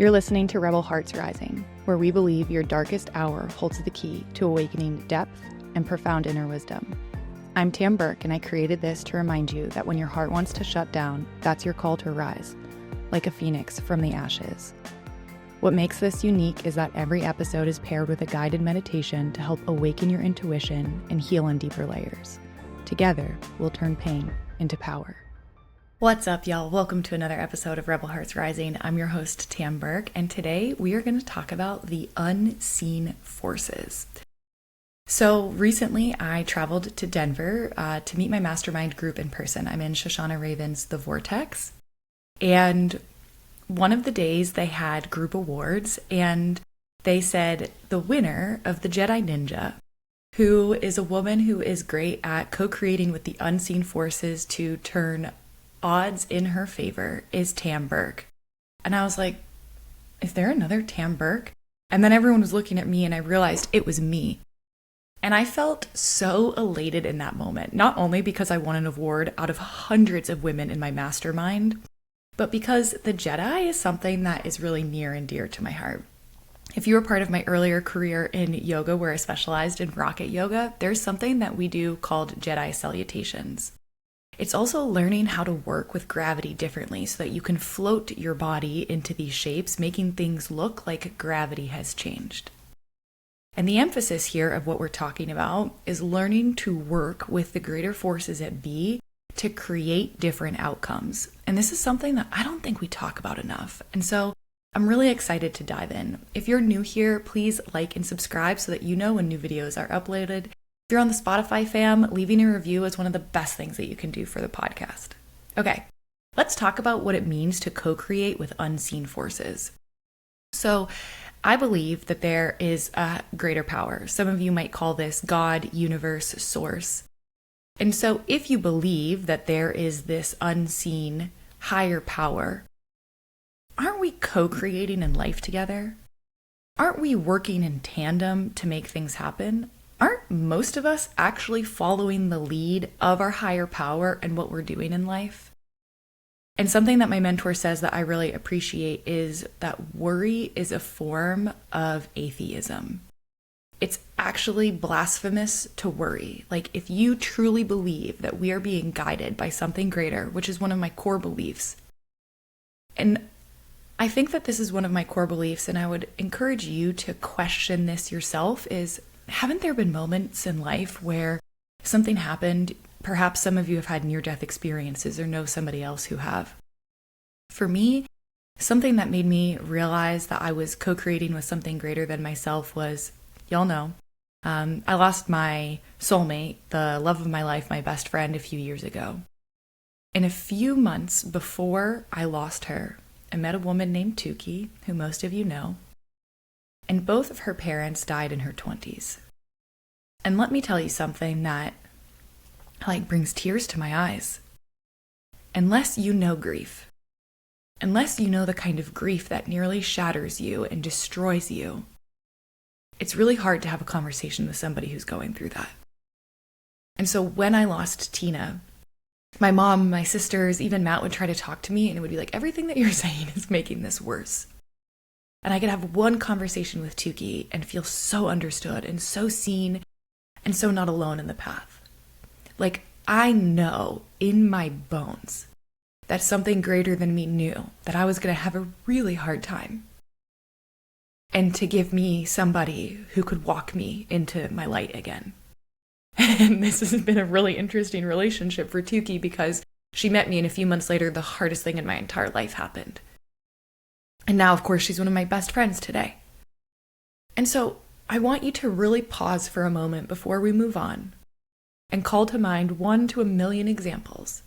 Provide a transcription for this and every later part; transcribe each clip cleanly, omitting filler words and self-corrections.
You're listening to Rebel Hearts Rising, where we believe your darkest hour holds the key to awakening depth and profound inner wisdom. I'm Tam Burke, and I created this to remind you that when your heart wants to shut down, that's your call to rise, like a phoenix from the ashes. What makes this unique is that every episode is paired with a guided meditation to help awaken your intuition and heal on deeper layers. Together, we'll turn pain into power. What's up, y'all? Welcome to another episode of Rebel Hearts Rising. I'm your host, Tam Burke, and today we are going to talk about the unseen forces. So recently I traveled to Denver to meet my mastermind group in person. I'm in Shoshana Raven's The Vortex, and one of the days they had group awards, and they said the winner of the Jedi Ninja, who is a woman who is great at co-creating with the unseen forces to turn odds in her favor, is Tam Burke. And I was like, is there another Tam Burke? And then everyone was looking at me and I realized it was me. And I felt so elated in that moment, not only because I won an award out of hundreds of women in my mastermind, but because the Jedi is something that is really near and dear to my heart. If you were part of my earlier career in yoga where I specialized in rocket yoga, there's something that we do called Jedi salutations. It's also learning how to work with gravity differently so that you can float your body into these shapes, making things look like gravity has changed. And the emphasis here of what we're talking about is learning to work with the greater forces at B to create different outcomes. And this is something that I don't think we talk about enough. And so I'm really excited to dive in. If you're new here, please like and subscribe so that you know when new videos are uploaded. If you're on the Spotify fam, leaving a review is one of the best things that you can do for the podcast. Okay, let's talk about what it means to co-create with unseen forces. So I believe that there is a greater power. Some of you might call this God, universe, source. And so if you believe that there is this unseen higher power, aren't we co-creating in life together? Aren't we working in tandem to make things happen? Aren't most of us actually following the lead of our higher power and what we're doing in life? And something that my mentor says that I really appreciate is that worry is a form of atheism. It's actually blasphemous to worry. Like, if you truly believe that we are being guided by something greater, which is one of my core beliefs, and I think that this is one of my core beliefs, and I would encourage you to question this yourself, is haven't there been moments in life where something happened? Perhaps some of you have had near-death experiences or know somebody else who have. For me, something that made me realize that I was co-creating with something greater than myself was, y'all know, I lost my soulmate, the love of my life, my best friend, a few years ago. And a few months before I lost her, I met a woman named Tuki, who most of you know, and both of her parents died in her 20s. And let me tell you something that brings tears to my eyes. Unless you know grief, unless you know the kind of grief that nearly shatters you and destroys you, it's really hard to have a conversation with somebody who's going through that. And so when I lost Tina, my mom, my sisters, even Matt would try to talk to me, and it would be like, everything that you're saying is making this worse. And I could have one conversation with Tuki and feel so understood and so seen and so not alone in the path. Like, I know in my bones that something greater than me knew that I was going to have a really hard time, and to give me somebody who could walk me into my light again. And this has been a really interesting relationship for Tuki because she met me, and a few months later, the hardest thing in my entire life happened. And now, of course, she's one of my best friends today. And so I want you to really pause for a moment before we move on and call to mind 1 to 1,000,000 examples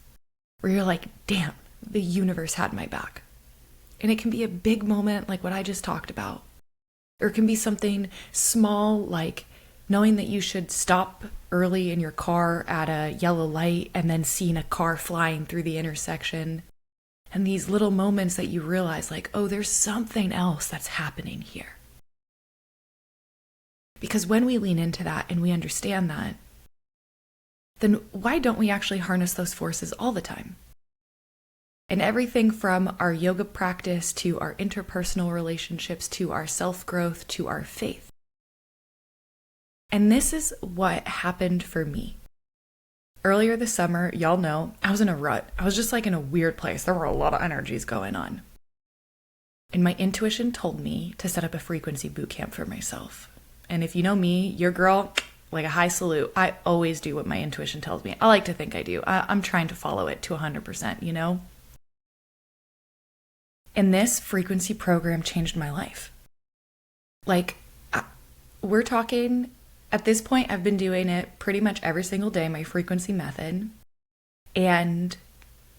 where you're like, damn, the universe had my back. And it can be a big moment like what I just talked about. Or it can be something small like knowing that you should stop early in your car at a yellow light and then seeing a car flying through the intersection. And these little moments that you realize like, oh, there's something else that's happening here. Because when we lean into that and we understand that, then why don't we actually harness those forces all the time? And everything from our yoga practice to our interpersonal relationships to our self-growth to our faith. And this is what happened for me. Earlier this summer, y'all know, I was in a rut. I was just like in a weird place. There were a lot of energies going on. And my intuition told me to set up a frequency bootcamp for myself. And if you know me, your girl, like a high salute. I always do what my intuition tells me. I like to think I do. I'm trying to follow it to 100%, you know? And this frequency program changed my life. Like, we're talking, at this point, I've been doing it pretty much every single day, my frequency method. And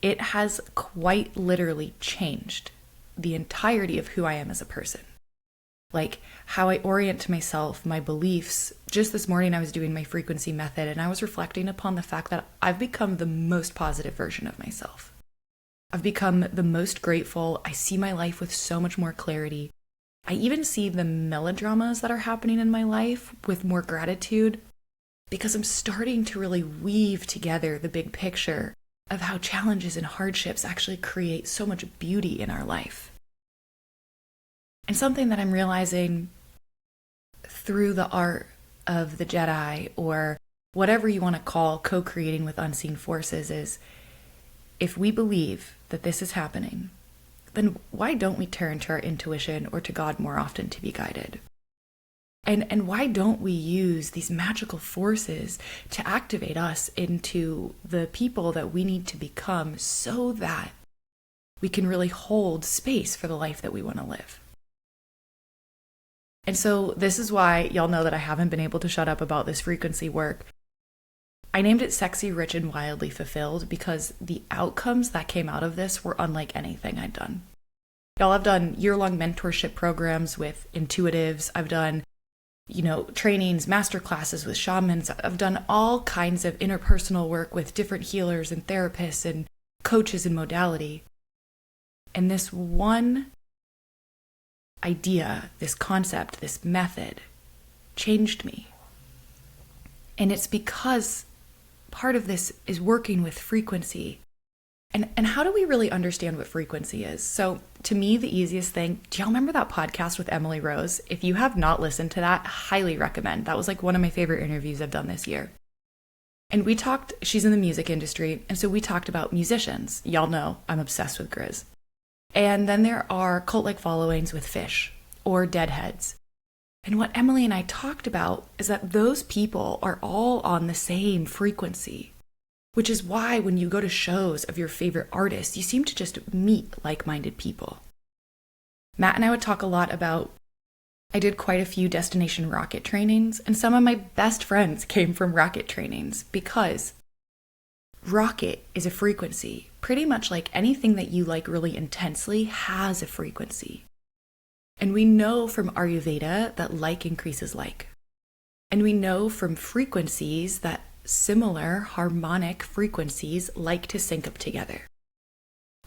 it has quite literally changed the entirety of who I am as a person. Like how I orient myself, my beliefs. Just this morning, I was doing my frequency method and I was reflecting upon the fact that I've become the most positive version of myself. I've become the most grateful. I see my life with so much more clarity. I even see the melodramas that are happening in my life with more gratitude because I'm starting to really weave together the big picture of how challenges and hardships actually create so much beauty in our life. And something that I'm realizing through the art of the Jedi, or whatever you want to call co-creating with unseen forces, is if we believe that this is happening, then why don't we turn to our intuition or to God more often to be guided? And why don't we use these magical forces to activate us into the people that we need to become so that we can really hold space for the life that we want to live? And so this is why y'all know that I haven't been able to shut up about this frequency work. I named it Sexy, Rich, and Wildly Fulfilled because the outcomes that came out of this were unlike anything I'd done. Y'all, I've done year-long mentorship programs with intuitives. I've done, trainings, master classes with shamans. I've done all kinds of interpersonal work with different healers and therapists and coaches in modality. And this one idea, this concept, this method changed me. And it's because part of this is working with frequency. And how do we really understand what frequency is? So to me, the easiest thing, do y'all remember that podcast with Emily Rose? If you have not listened to that, highly recommend. That was like one of my favorite interviews I've done this year. And we talked, she's in the music industry, and so we talked about musicians. Y'all know I'm obsessed with Grizz. And then there are cult-like followings with Fish or Deadheads. And what Emily and I talked about is that those people are all on the same frequency, which is why when you go to shows of your favorite artists, you seem to just meet like-minded people. Matt and I would talk a lot about, I did quite a few destination rocket trainings, and some of my best friends came from rocket trainings because rocket is a frequency. Pretty much like anything that you like really intensely has a frequency. And we know from Ayurveda that like increases like. And we know from frequencies that similar harmonic frequencies like to sync up together.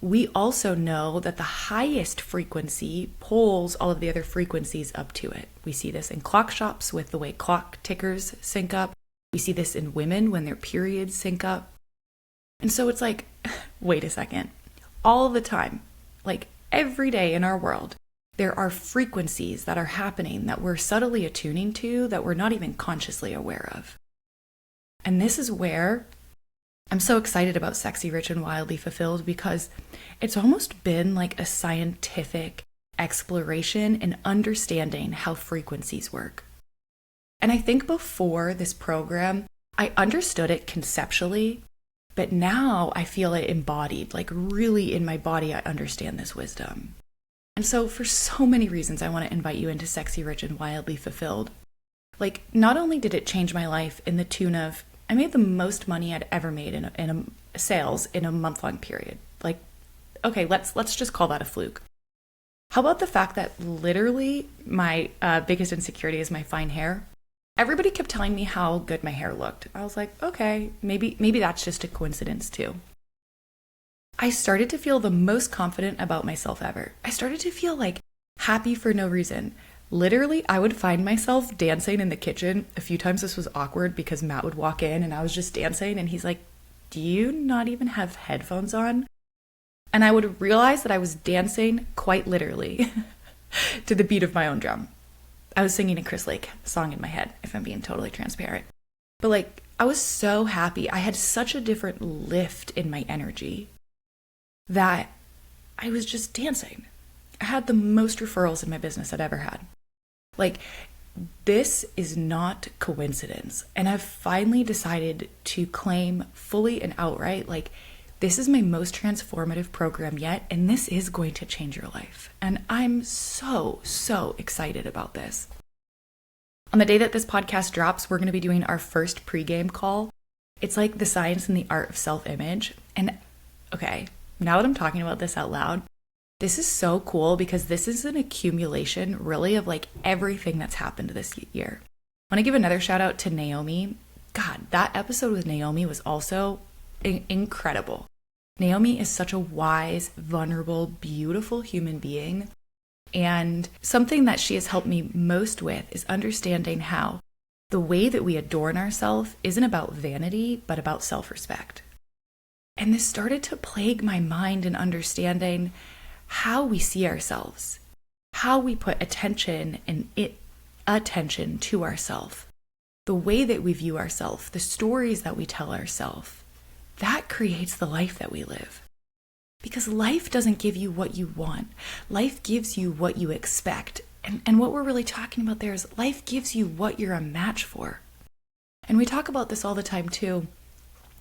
We also know that the highest frequency pulls all of the other frequencies up to it. We see this in clock shops with the way clock tickers sync up. We see this in women when their periods sync up. And so it's like, wait a second, all the time, like every day in our world, there are frequencies that are happening that we're subtly attuning to that we're not even consciously aware of. And this is where I'm so excited about Sexy, Rich, and Wildly Fulfilled because it's almost been like a scientific exploration and understanding how frequencies work. And I think before this program, I understood it conceptually, but now I feel it embodied, like really in my body, I understand this wisdom. And so for so many reasons, I want to invite you into Sexy, Rich, and Wildly Fulfilled. Like, not only did it change my life in the tune of, I made the most money I'd ever made in sales in a month-long period. Like, okay, let's just call that a fluke. How about the fact that literally my biggest insecurity is my fine hair? Everybody kept telling me how good my hair looked. I was like, okay, maybe that's just a coincidence too. I started to feel the most confident about myself ever. I started to feel like happy for no reason. Literally, I would find myself dancing in the kitchen. A few times this was awkward because Matt would walk in and I was just dancing and he's like, do you not even have headphones on? And I would realize that I was dancing quite literally to the beat of my own drum. I was singing a Chris Lake song in my head, if I'm being totally transparent. But like, I was so happy. I had such a different lift in my energy that I was just dancing. I had the most referrals in my business I'd ever had. Like, this is not coincidence. And I've finally decided to claim fully and outright, like, this is my most transformative program yet, and this is going to change your life. And I'm so, so excited about this. On the day that this podcast drops, we're going to be doing our first pregame call. It's like the science and the art of self-image. And okay, now that I'm talking about this out loud, this is so cool because this is an accumulation really of like everything that's happened this year. I want to give another shout out to Naomi. God, that episode with Naomi was also incredible. Naomi is such a wise, vulnerable, beautiful human being. And something that she has helped me most with is understanding how the way that we adorn ourselves isn't about vanity, but about self-respect. And this started to plague my mind in understanding how we see ourselves, how we put attention to ourselves, the way that we view ourselves, the stories that we tell ourselves. That creates the life that we live. Because life doesn't give you what you want. Life gives you what you expect. And what we're really talking about there is life gives you what you're a match for. And we talk about this all the time too.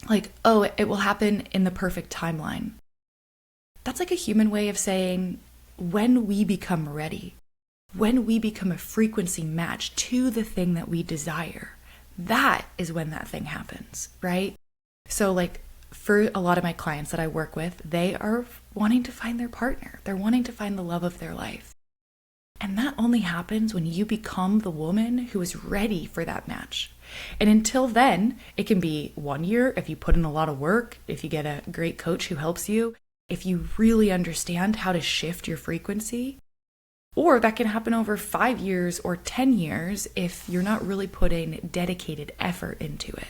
Like, oh, it will happen in the perfect timeline. That's like a human way of saying when we become ready, when we become a frequency match to the thing that we desire, that is when that thing happens, right? So like, for a lot of my clients that I work with, they are wanting to find their partner. They're wanting to find the love of their life. And that only happens when you become the woman who is ready for that match. And until then, it can be 1 year if you put in a lot of work, if you get a great coach who helps you, if you really understand how to shift your frequency. Or that can happen over 5 years or 10 years if you're not really putting dedicated effort into it.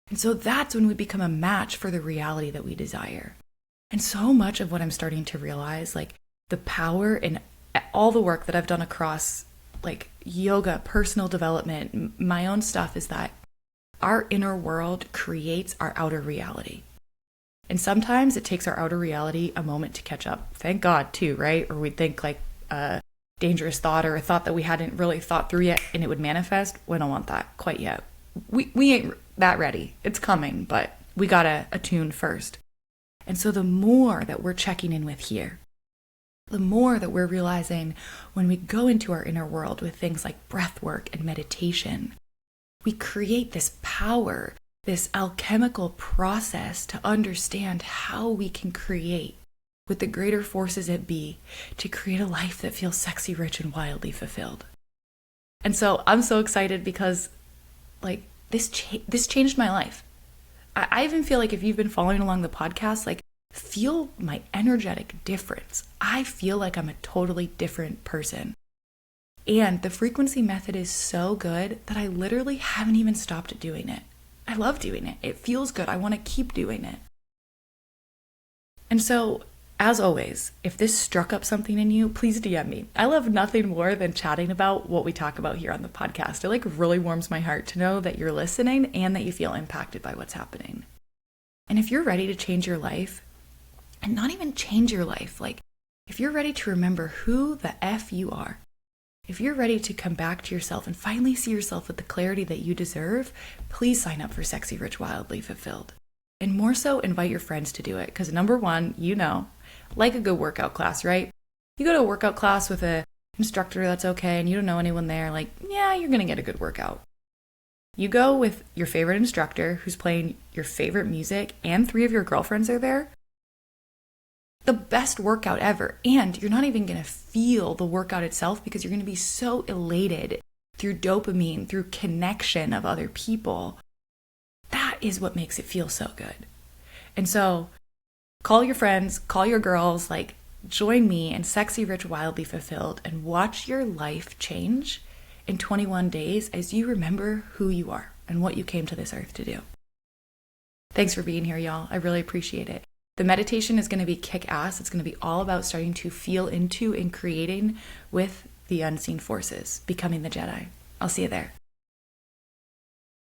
And so that's when we become a match for the reality that we desire. And so much of what I'm starting to realize, like the power in all the work that I've done across like yoga, personal development, my own stuff, is that our inner world creates our outer reality. And sometimes it takes our outer reality a moment to catch up. Thank God too, right? Or we'd think like a dangerous thought or a thought that we hadn't really thought through yet and it would manifest. We don't want that quite yet. We ain't that ready. It's coming, but we gotta attune first. And so the more that we're checking in with here, the more that we're realizing when we go into our inner world with things like breath work and meditation, we create this power, this alchemical process to understand how we can create with the greater forces at be to create a life that feels sexy, rich, and wildly fulfilled. And so I'm so excited because like this changed my life. I even feel like if you've been following along the podcast, like feel my energetic difference. I feel like I'm a totally different person. And the frequency method is so good that I literally haven't even stopped doing it. I love doing it. It feels good. I want to keep doing it. And so, as always, if this struck up something in you, please DM me. I love nothing more than chatting about what we talk about here on the podcast. It like really warms my heart to know that you're listening and that you feel impacted by what's happening. And if you're ready to change your life, and not even change your life, like if you're ready to remember who the F you are, if you're ready to come back to yourself and finally see yourself with the clarity that you deserve, please sign up for Sexy, Rich, Wildly Fulfilled. And more so, invite your friends to do it. Because number one, you know, like a good workout class, right? You go to a workout class with an instructor that's okay and you don't know anyone there, like, yeah, you're going to get a good workout. You go with your favorite instructor who's playing your favorite music and 3 of your girlfriends are there. The best workout ever. And you're not even going to feel the workout itself because you're going to be so elated through dopamine, through connection of other people. That is what makes it feel so good. And so call your friends, call your girls, like join me in Sexy, Rich, Wildly Fulfilled and watch your life change in 21 days as you remember who you are and what you came to this earth to do. Thanks for being here, y'all. I really appreciate it. The meditation is going to be kick-ass. It's going to be all about starting to feel into and creating with the unseen forces, becoming the Jedi. I'll see you there.